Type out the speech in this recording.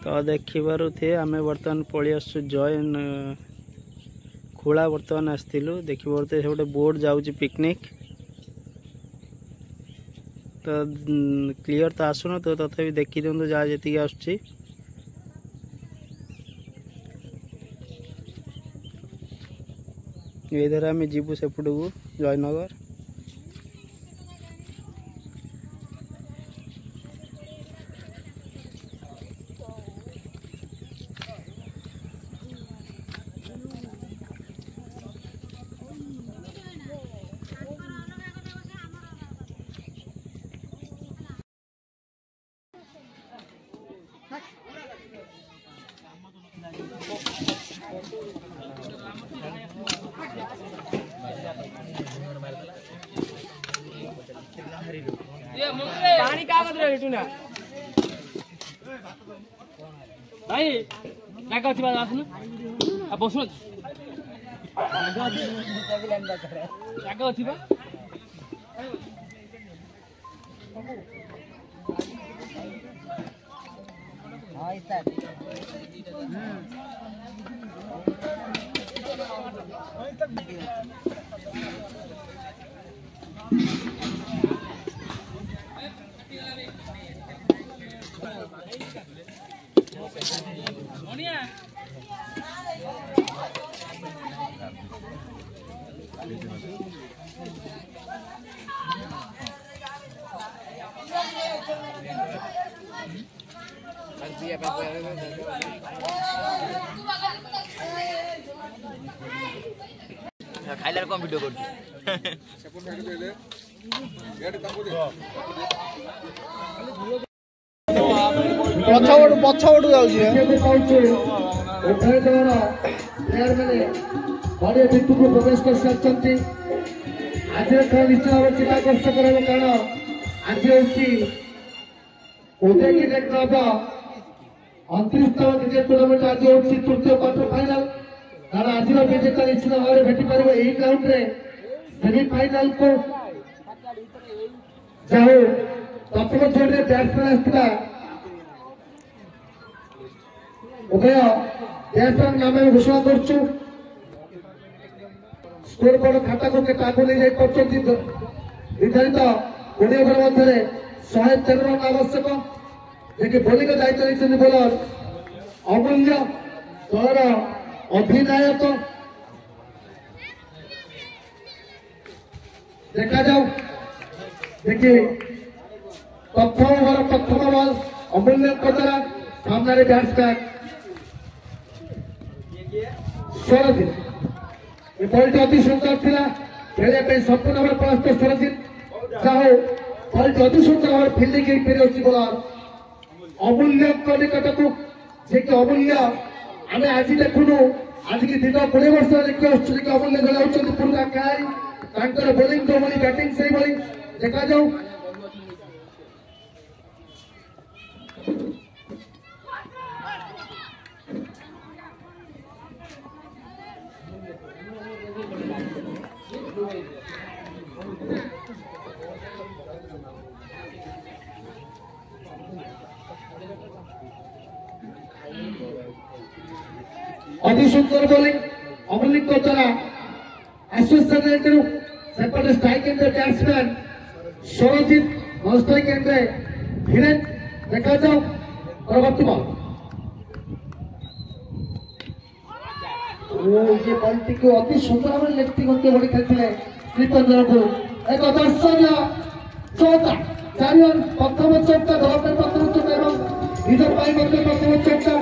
तो देखिबारु थे आमे बर्तमान पळि आसु जॉइन खोला बर्तमान आसथिलु देखिबारु थे गोटे बोर्ड जाउची पिकनिक तो क्लियर तो आसुन तो तथापि देखि दियंतु जा जेति आसुची इधर आम जीवु सेपट को जयनगर पानी का ना भाई क्या अच्छी बात आसन अब बस क्या अच्छी बात खाइला कम वीडियो कर पछवड़ जाउची बड़े भित्तु को प्रवेश कर सकते आज खेल निश्चित भाव चित्ताकर्षक कारण आज उदयगिरी क्लब 29तम क्रिकेट टूर्नामेंट आज होती तृतीय क्वार्टर फाइनल कारण आज विजेता निश्चित भाव में भेटी पार यही ग्राउंड रे सेमिफाइनाल को जाओ प्रथम जोड़े बैट्समैन आसला उभय बैट्समैन नाम घोषणा करूँ स्कोर बोर्ड खाता को निर्धारित 20 ओवर मध्य 113 रन आवश्यक जे बोलिंग दायित्व नहीं बोलर अमूल्य दलर अधिनायक देखा जाऊ देखिए प्रथम ओवर प्रथम बॉल अमूल्य द्वारा सामने बैट्समैन सरजित ये बॉल अति सुंदर थिला खेले संपूर्ण भाव परास्त सरजित चाहो बॉल अति सुंदर भाव फिल्डिंग फेरी बोलर अमूल्य निकट को जे कि अमूल्य आम आज देखुनु आज की दिन 20 वर्ष देखिए आसुच्च अमूल्य खेल पुरुषा खेलाड़ी बोलिंग जो भाई बैटिंग से भाई देखा जाऊ अति सुंदर बोलिंग अमूल्य द्वारा एसोसिएशन सेपटे स्ट्राइक एंड बैट्समैन सरजित और स्ट्राइक एंड धीरेन देखा जाओ परवर्ती बॉल ये बॉलटी को अति सुंदर भाव लेफ्टिंग होते बड़ी खेलते श्रीपंजर को एक दर्शनीय चौथा 4 रन प्रथम चौका दल प्रथम चौका निज प्रथम चौका